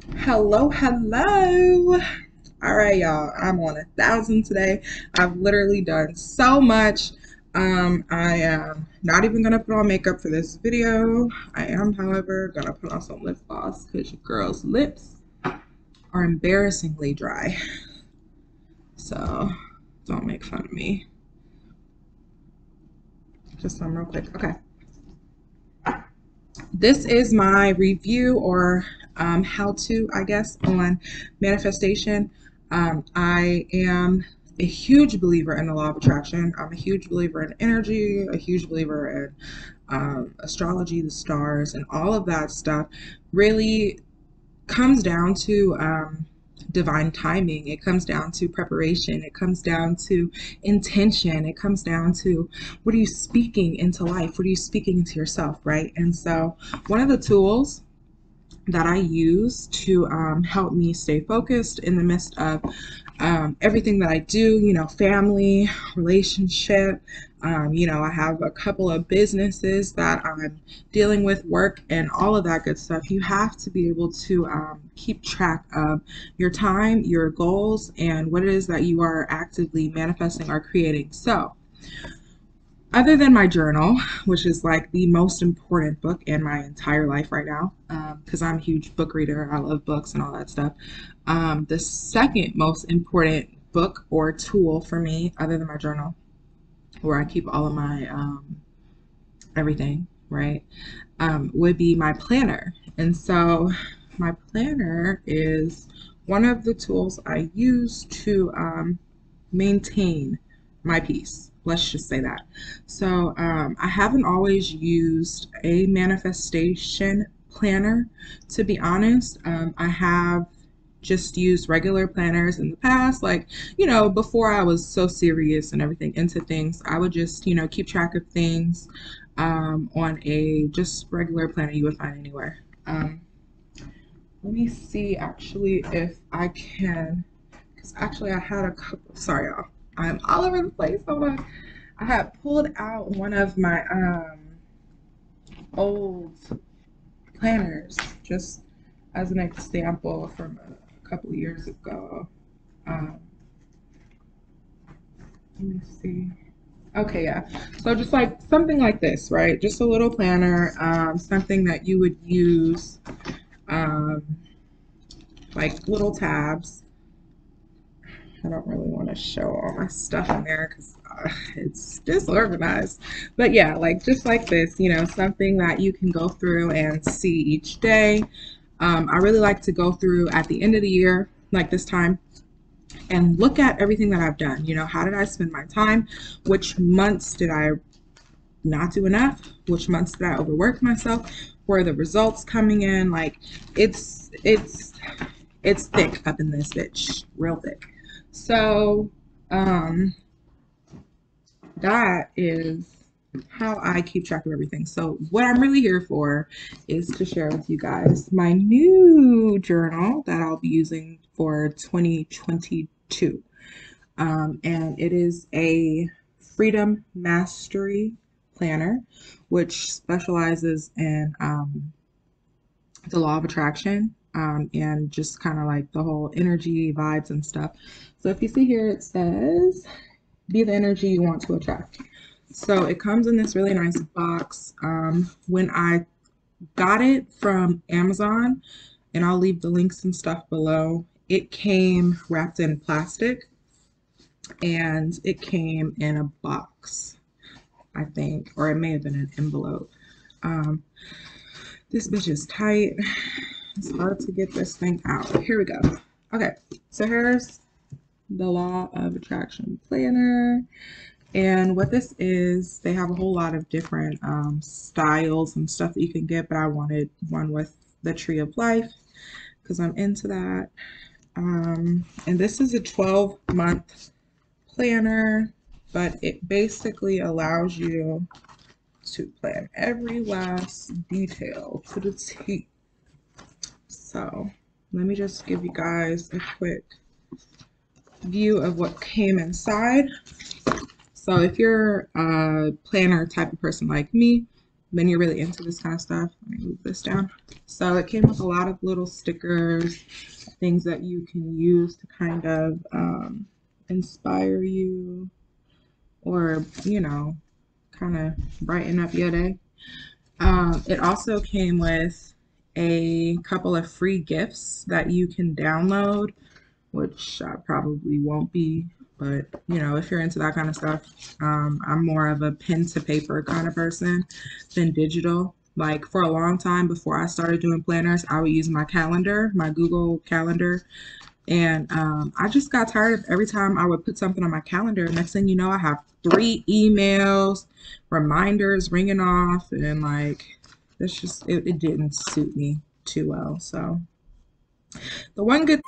Hello, hello. All right, y'all. I'm on 1,000 today. I've literally done so much. I am not even gonna put on makeup for this video. I am, however, gonna put on some lip gloss because your girl's lips are embarrassingly dry. So don't make fun of me. Just some real quick. Okay. This is my review or how to, I guess, on manifestation. I am a huge believer in the law of attraction. I'm a huge believer in energy, a huge believer in astrology, the stars, and all of that stuff. Really comes down to divine timing. It comes down to preparation. It comes down to intention. It comes down to what are you speaking into life? What are you speaking into yourself, right? And so, one of the tools that I use to help me stay focused in the midst of everything that I do, family, relationship. I have a couple of businesses that I'm dealing with, work, and all of that good stuff. You have to be able to keep track of your time, your goals, and what it is that you are actively manifesting or creating. So, other than my journal, which is like the most important book in my entire life right now, because I'm a huge book reader, I love books and all that stuff. The second most important book or tool for me, other than my journal, where I keep all of my everything, right, would be my planner. And so my planner is one of the tools I use to maintain my peace. Let's just say that. So I haven't always used a manifestation planner, to be honest. I have just used regular planners in the past, like, before I was so serious and everything into things. I would just, keep track of things on a just regular planner you would find anywhere. Let me see actually if I can, because actually I had a couple, sorry y'all, I'm all over the place. Hold on. I had pulled out one of my old planners just as an example from a couple of years ago. Um, let me see. Okay, yeah. So just like something like this, right? Just a little planner, something that you would use, um, like little tabs. I don't really want to show all my stuff in there because it's disorganized. But yeah, like just like this, something that you can go through and see each day. I really like to go through at the end of the year, like this time, and look at everything that I've done. How did I spend my time? Which months did I not do enough? Which months did I overwork myself? Where are the results coming in? Like it's thick up in this bitch, real thick. So that is how I keep track of everything. So what I'm really here for is to share with you guys my new journal that I'll be using for 2022. And it is a Freedom Mastery planner, which specializes in the law of attraction, and just kind of like the whole energy, vibes, and stuff. So if you see here, it says, be the energy you want to attract. So it comes in this really nice box. When I got it from Amazon, and I'll leave the links and stuff below, it came wrapped in plastic and it came in a box, I think, or it may have been an envelope. Um, this bitch is tight. It's hard to get this thing out. Here we go. Okay, so here's the Law of Attraction Planner. And what this is, they have a whole lot of different styles and stuff that you can get, but I wanted one with the Tree of Life because I'm into that. And this is a 12-month planner, but it basically allows you to plan every last detail to the T. So let me just give you guys a quick view of what came inside. So if you're a planner type of person like me, when you're really into this kind of stuff. Let me move this down. So it came with a lot of little stickers, things that you can use to kind of inspire you or, kind of brighten up your day. It also came with a couple of free gifts that you can download, which I probably won't be, but if you're into that kind of stuff, I'm more of a pen to paper kind of person than digital. Like for a long time before I started doing planners, I would use my calendar, my Google Calendar, and I just got tired of every time I would put something on my calendar. Next thing you know, I have 3 emails, reminders ringing off, and like, it didn't suit me too well. So the one good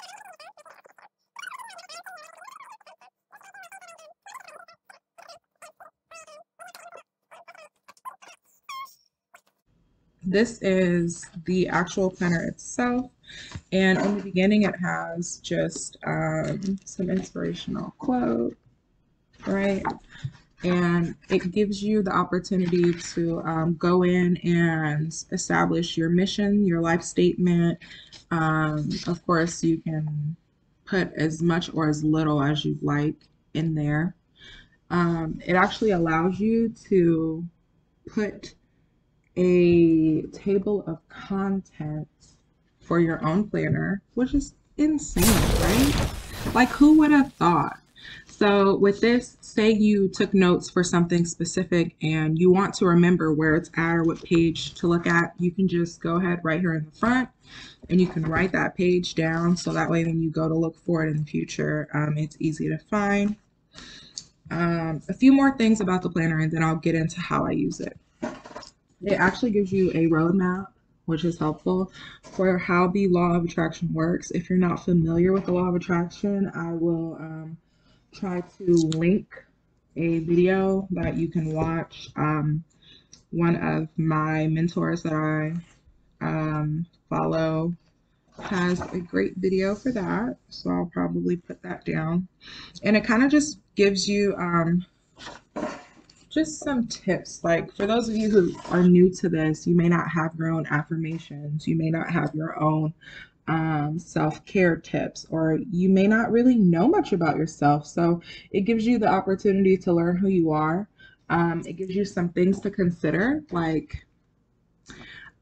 this is the actual planner itself, and in the beginning it has just some inspirational quote, right? And it gives you the opportunity to go in and establish your mission, your life statement. Of course, you can put as much or as little as you'd like in there. It actually allows you to put a table of contents for your own planner, which is insane, right? Like, who would have thought? So with this, say you took notes for something specific and you want to remember where it's at or what page to look at, you can just go ahead right here in the front and you can write that page down. So that way when you go to look for it in the future, it's easy to find. A few more things about the planner and then I'll get into how I use it. It actually gives you a roadmap, which is helpful for how the law of attraction works. If you're not familiar with the law of attraction, I will try to link a video that you can watch. One of my mentors that I follow has a great video for that, so I'll probably put that down. And it kind of just gives you just some tips. Like for those of you who are new to this, you may not have your own affirmations, you may not have your own self-care tips, or you may not really know much about yourself. So it gives you the opportunity to learn who you are. It gives you some things to consider, like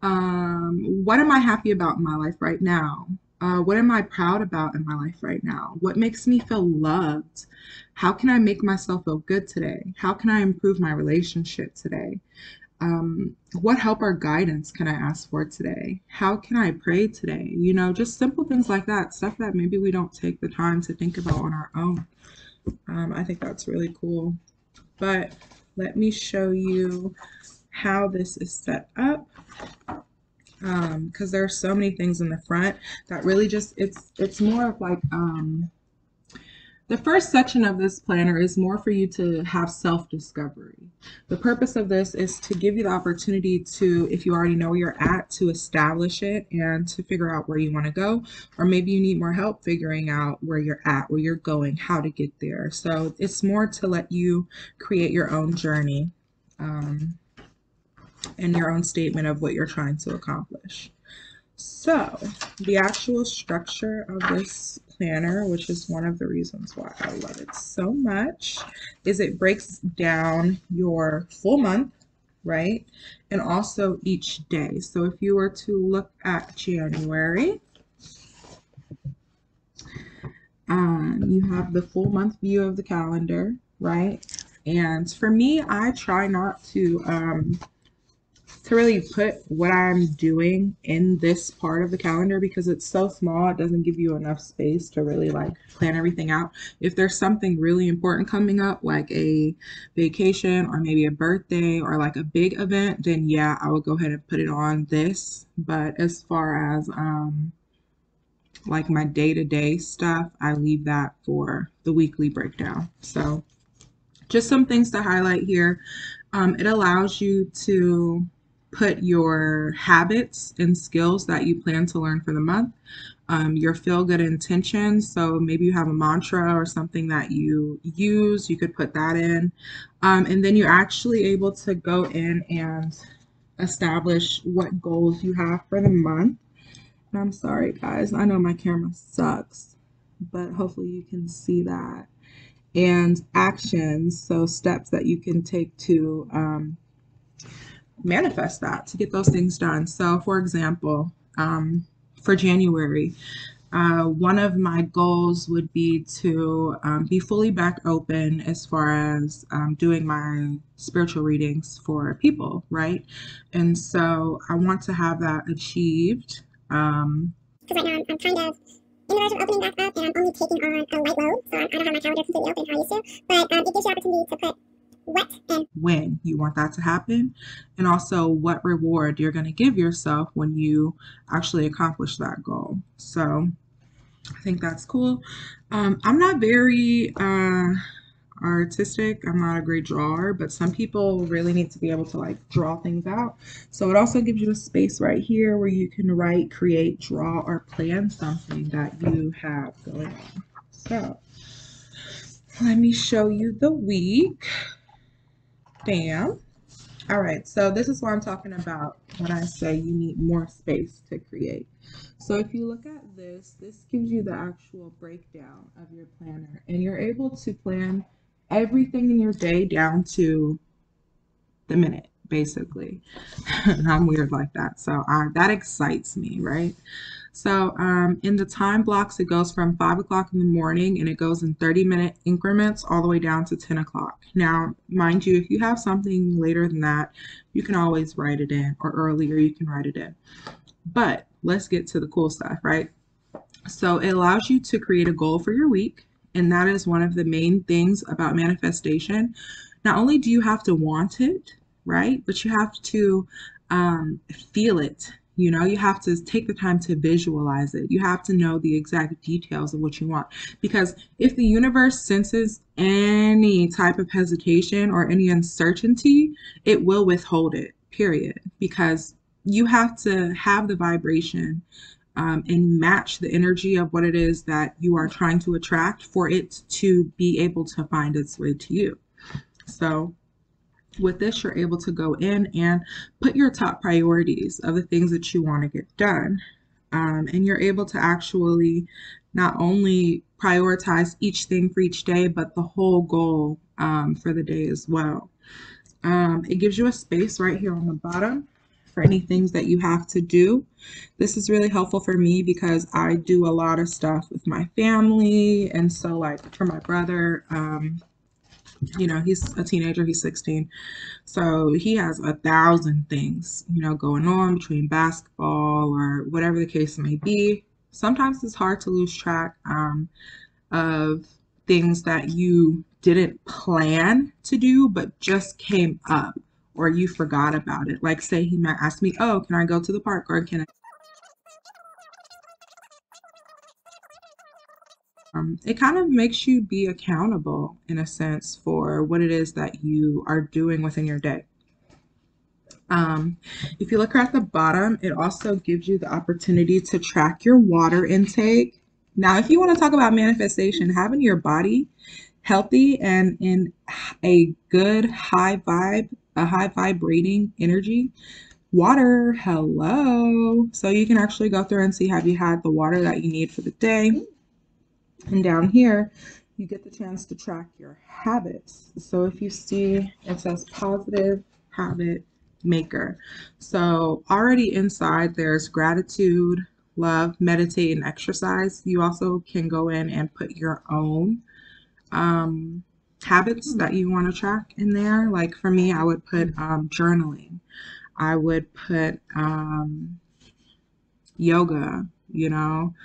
what am I happy about in my life right now? What am I proud about in my life right now? What makes me feel loved? How can I make myself feel good today? How can I improve my relationship today? What help or guidance can I ask for today? How can I pray today? Just simple things like that, stuff that maybe we don't take the time to think about on our own. I think that's really cool. But let me show you how this is set up. Because there are so many things in the front that really just, it's more of like, the first section of this planner is more for you to have self-discovery. The purpose of this is to give you the opportunity to, if you already know where you're at, to establish it and to figure out where you want to go, or maybe you need more help figuring out where you're at, where you're going, how to get there. So it's more to let you create your own journey. And your own statement of what you're trying to accomplish. So the actual structure of this planner, which is one of the reasons why I love it so much, is it breaks down your full month, right? And also each day. So if you were to look at January, you have the full month view of the calendar, right? And for me, I try not to really put what I'm doing in this part of the calendar because it's so small. It doesn't give you enough space to really like plan everything out. If there's something really important coming up, like a vacation or maybe a birthday or like a big event, then yeah, I would go ahead and put it on this. But as far as like my day-to-day stuff, I leave that for the weekly breakdown. So just some things to highlight here. It allows you to put your habits and skills that you plan to learn for the month, your feel-good intentions. So maybe you have a mantra or something that you use, you could put that in. And then you're actually able to go in and establish what goals you have for the month. And I'm sorry, guys. I know my camera sucks, but hopefully you can see that. And actions, so steps that you can take to manifest that, to get those things done. So, for example, for January, one of my goals would be to be fully back open as far as doing my spiritual readings for people, right? And so I want to have that achieved. Because right now I'm kind of in the verge of opening back up, and I'm only taking on a light load, so I don't have my calendar completely open how I used to, but it gives you opportunity to put what and when you want that to happen, and also what reward you're going to give yourself when you actually accomplish that goal. So I think that's cool. I'm not very artistic. I'm not a great drawer, but some people really need to be able to like draw things out. So it also gives you a space right here where you can write, create, draw, or plan something that you have going on. So let me show you the week. Bam. All right, so this is what I'm talking about when I say you need more space to create. So if you look at this, this gives you the actual breakdown of your planner, and you're able to plan everything in your day down to the minute, basically. And I'm weird like that, so that excites me, right? So in the time blocks, it goes from 5 o'clock in the morning, and it goes in 30-minute increments all the way down to 10 o'clock. Now, mind you, if you have something later than that, you can always write it in, or earlier you can write it in. But let's get to the cool stuff, right? So it allows you to create a goal for your week, and that is one of the main things about manifestation. Not only do you have to want it, right, but you have to feel it. You know, you have to take the time to visualize it. You have to know the exact details of what you want. Because if the universe senses any type of hesitation or any uncertainty, it will withhold it, period. Because you have to have the vibration and match the energy of what it is that you are trying to attract for it to be able to find its way to you. So with this, you're able to go in and put your top priorities of the things that you want to get done. And you're able to actually not only prioritize each thing for each day, but the whole goal for the day as well. It gives you a space right here on the bottom for any things that you have to do. This is really helpful for me because I do a lot of stuff with my family. And so like for my brother, you know, he's a teenager, he's 16. So he has 1,000 things, you know, going on between basketball or whatever the case may be. Sometimes it's hard to lose track of things that you didn't plan to do, but just came up or you forgot about it. Like say he might ask me, oh, can I go to the park or can I? It kind of makes you be accountable in a sense for what it is that you are doing within your day. If you look at the bottom, it also gives you the opportunity to track your water intake. Now, if you want to talk about manifestation, having your body healthy and in a good high vibe, a high vibrating energy, water, hello. So you can actually go through and see, have you had the water that you need for the day? And down here, you get the chance to track your habits. So if you see, it says positive habit maker. So already inside there's gratitude, love, meditate, and exercise. You also can go in and put your own habits that you want to track in there. Like for me, I would put journaling. I would put yoga, you know.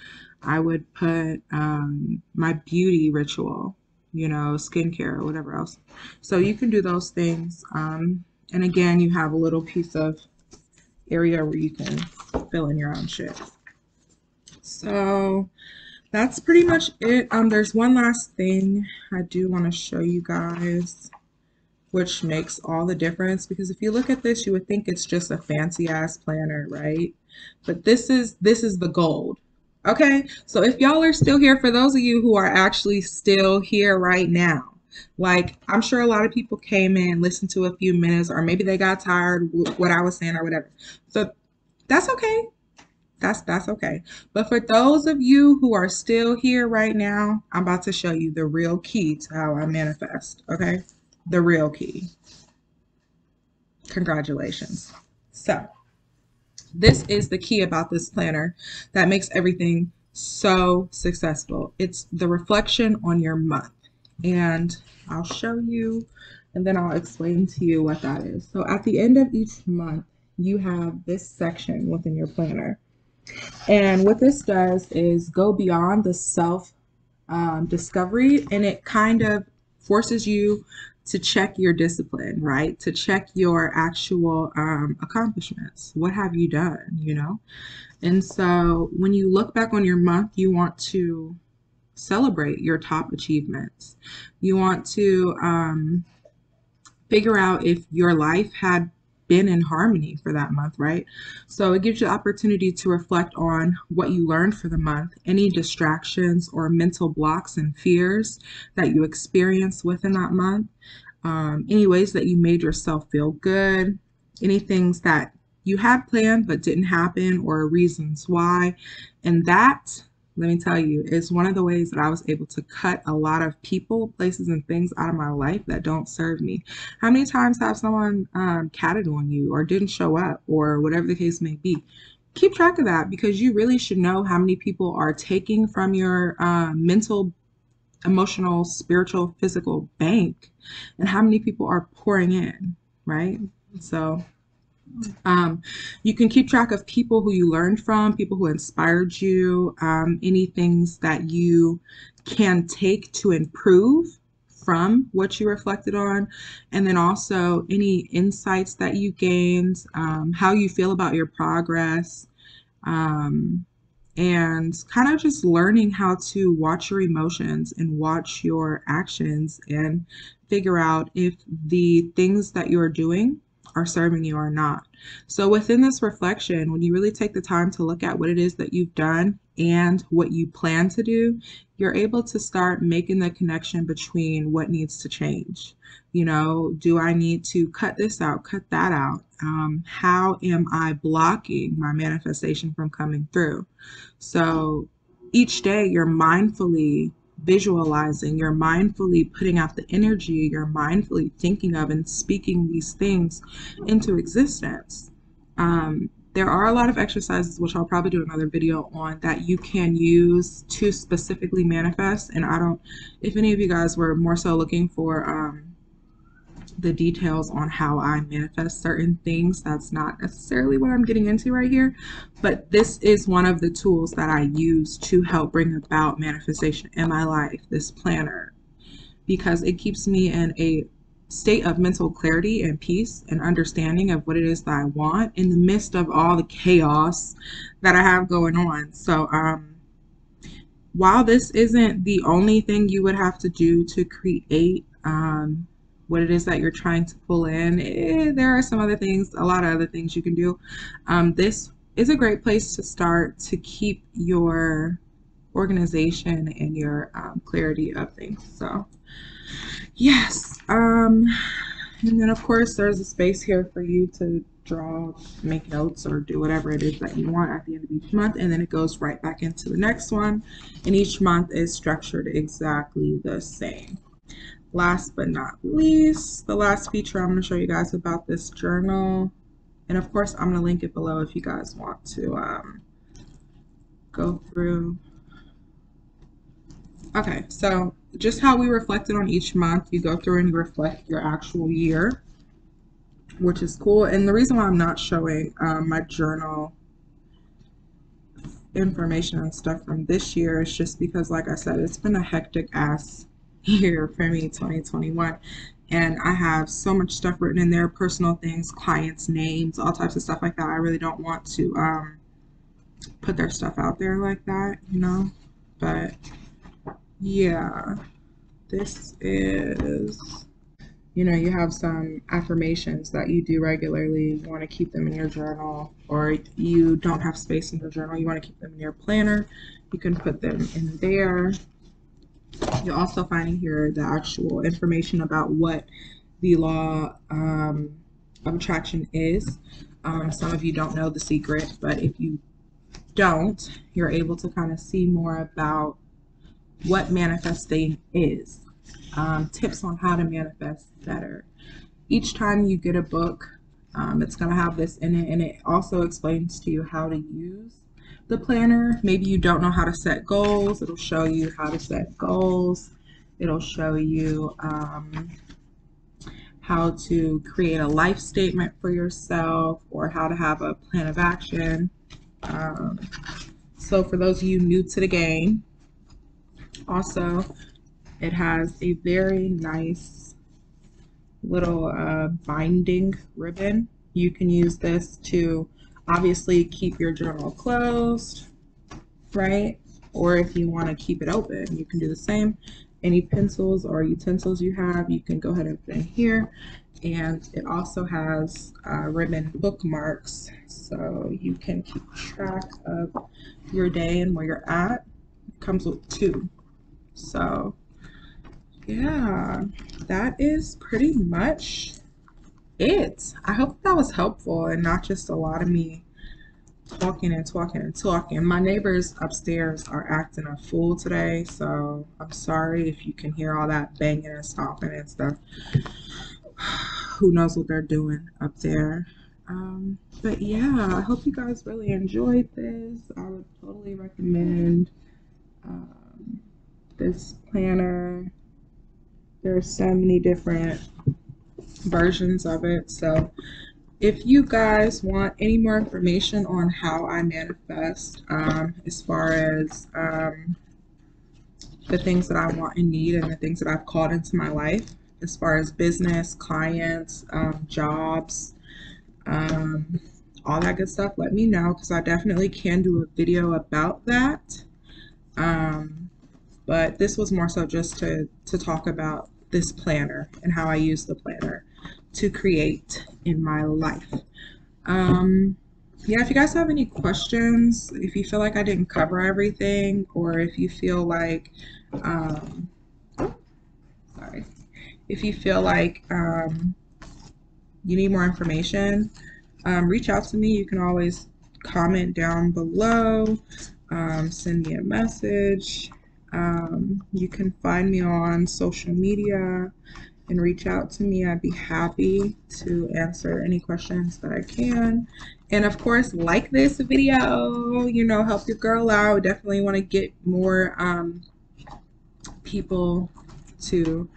I would put my beauty ritual, you know, skincare or whatever else. So you can do those things. And again, you have a little piece of area where you can fill in your own shit. So that's pretty much it. There's one last thing I do want to show you guys, which makes all the difference, because if you look at this, you would think it's just a fancy ass planner, right? But this is the gold. Okay, so if y'all are still here, for those of you who are actually still here right now, Like, I'm sure a lot of people came in, listened to a few minutes, or maybe they got tired with what I was saying or whatever. So that's okay. That's okay. But for those of you who are still here right now, I'm about to show you the real key to how I manifest, okay? The real key. Congratulations. So, this is the key about this planner that makes everything so successful. It's the reflection on your month. And I'll show you and then I'll explain to you what that is. So at the end of each month, you have this section within your planner. And what this does is go beyond the self discovery, and it kind of forces you to check your discipline, right? To check your actual accomplishments. What have you done, you know? And so when you look back on your month, you want to celebrate your top achievements. You want to figure out if your life had been in harmony for that month, right? So it gives you the opportunity to reflect on what you learned for the month, any distractions or mental blocks and fears that you experienced within that month, any ways that you made yourself feel good, any things that you had planned but didn't happen, or reasons why. And that, let me tell you, is one of the ways that I was able to cut a lot of people, places, and things out of my life that don't serve me. How many times have someone catted on you or didn't show up or whatever the case may be? Keep track of that, because you really should know how many people are taking from your mental, emotional, spiritual, physical bank, and how many people are pouring in, right? So you can keep track of people who you learned from, people who inspired you, any things that you can take to improve from what you reflected on, and then also any insights that you gained, how you feel about your progress, um, and kind of just learning how to watch your emotions and watch your actions and figure out if the things that you're doing are serving you or not. So within this reflection, when you really take the time to look at what it is that you've done and what you plan to do, you're able to start making the connection between what needs to change. You know, do I need to cut this out, cut that out? How am I blocking my manifestation from coming through? So each day you're mindfully visualizing, you're mindfully putting out the energy, you're mindfully thinking of and speaking these things into existence. There are a lot of exercises, which I'll probably do another video on, that you can use to specifically manifest. And I don't, if any of you guys were more so looking for the details on how I manifest certain things, that's not necessarily what I'm getting into right here, but this is one of the tools that I use to help bring about manifestation in my life, this planner, because it keeps me in a state of mental clarity and peace and understanding of what it is that I want in the midst of all the chaos that I have going on. So while this isn't the only thing you would have to do to create what it is that you're trying to pull in, there are some other things, a lot of other things you can do. This is a great place to start to keep your organization and your clarity of things. So yes, and then of course there's a space here for you to draw, make notes, or do whatever it is that you want at the end of each month, and then it goes right back into the next one, and each month is structured exactly the same. Last but not least, the last feature I'm going to show you guys about this journal, and of course I'm going to link it below if you guys want to go through. Okay, so just how we reflected on each month, you go through and you reflect your actual year, which is cool. And the reason why I'm not showing my journal information and stuff from this year is just because, like I said, it's been a hectic ass year for me, 2021. And I have so much stuff written in there, personal things, clients' names, all types of stuff like that. I really don't want to put their stuff out there like that, you know? But yeah, this is, you know, you have some affirmations that you do regularly. You want to keep them in your journal, or you don't have space in your journal, you want to keep them in your planner, you can put them in there. You'll also find in here the actual information about what the law of attraction is. Some of you don't know the secret, but if you don't, you're able to kind of see more about what manifesting is, tips on how to manifest better. Each time you get a book, it's going to have this in it, and it also explains to you how to use the planner. Maybe you don't know how to set goals. It'll show you how to set goals. It'll show you how to create a life statement for yourself, or how to have a plan of action. So for those of you new to the game, also it has a very nice little binding ribbon. You can use this to obviously keep your journal closed, right? Or if you want to keep it open, you can do the same. Any pencils or utensils you have, you can go ahead and put in here. And it also has ribbon bookmarks, so you can keep track of your day and where you're at. It comes with 2. So yeah, that is pretty much it. I hope that was helpful and not just a lot of me talking and talking and talking. My neighbors upstairs are acting a fool today, so I'm sorry if you can hear all that banging and stomping and stuff. Who knows what they're doing up there. But yeah, I hope you guys really enjoyed this. I would totally recommend this planner. There are so many different versions of it. So if you guys want any more information on how I manifest, as far as the things that I want and need and the things that I've called into my life, as far as business, clients, jobs, all that good stuff, let me know, because I definitely can do a video about that. But this was more so just to talk about this planner and how I use the planner to create in my life. Yeah, if you guys have any questions, if you feel like I didn't cover everything, or if you feel like, sorry, if you feel like you need more information, reach out to me. You can always comment down below, send me a message. You can find me on social media and reach out to me. I'd be happy to answer any questions that I can. And of course, like this video, you know, help your girl out. Definitely want to get more people to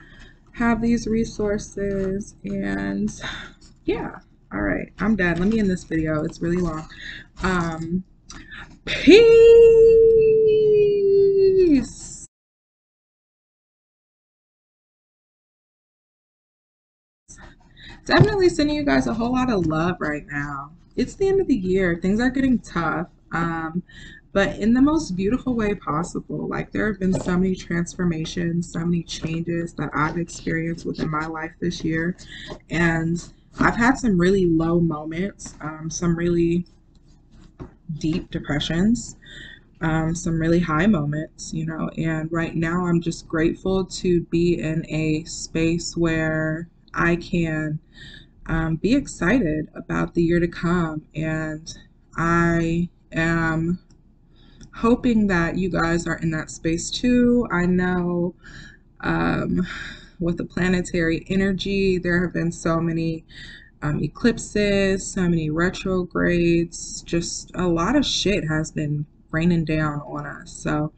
have these resources. And yeah, all right, I'm done. Let me end this video. It's really long. Peace. Definitely sending you guys a whole lot of love right now. It's the end of the year. Things are getting tough, but in the most beautiful way possible. Like, there have been so many transformations, so many changes that I've experienced within my life this year. And I've had some really low moments, some really deep depressions, some really high moments, you know. And right now I'm just grateful to be in a space where I can be excited about the year to come. And I am hoping that you guys are in that space too. I know with the planetary energy, there have been so many eclipses, so many retrogrades, just a lot of shit has been raining down on us. So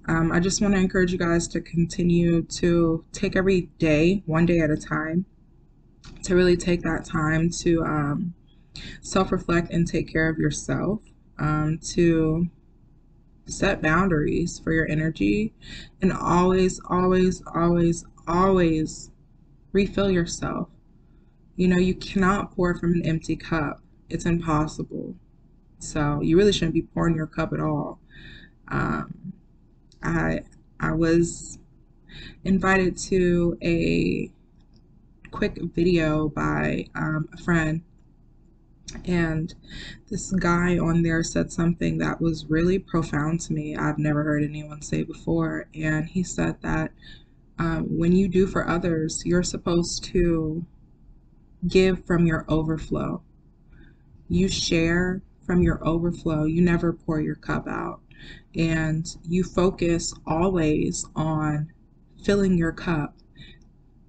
I just want to encourage you guys to continue to take every day, one day at a time, to really take that time to self-reflect and take care of yourself, to set boundaries for your energy, and always, always, always, always refill yourself. You know, you cannot pour from an empty cup. It's impossible. So you really shouldn't be pouring your cup at all. I was invited to a quick video by a friend, And this guy on there said something that was really profound to me. I've never heard anyone say before. And he said that when you do for others, you're supposed to give from your overflow. You share from your overflow. You never pour your cup out. And you focus always on filling your cup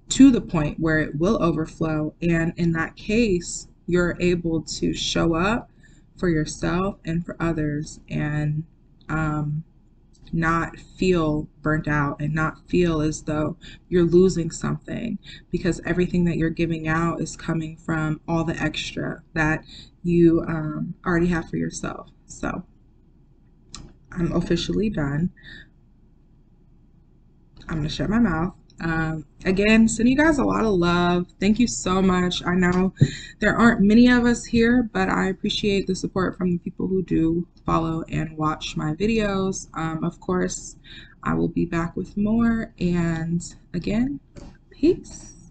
to the point where it will overflow. And in that case, you're able to show up for yourself and for others, and not feel burnt out and not feel as though you're losing something, because everything that you're giving out is coming from all the extra that you already have for yourself. So I'm officially done. I'm going to shut my mouth. Again, send you guys a lot of love. Thank you so much. I know there aren't many of us here, but I appreciate the support from the people who do follow and watch my videos. Of course, I will be back with more. And again, peace.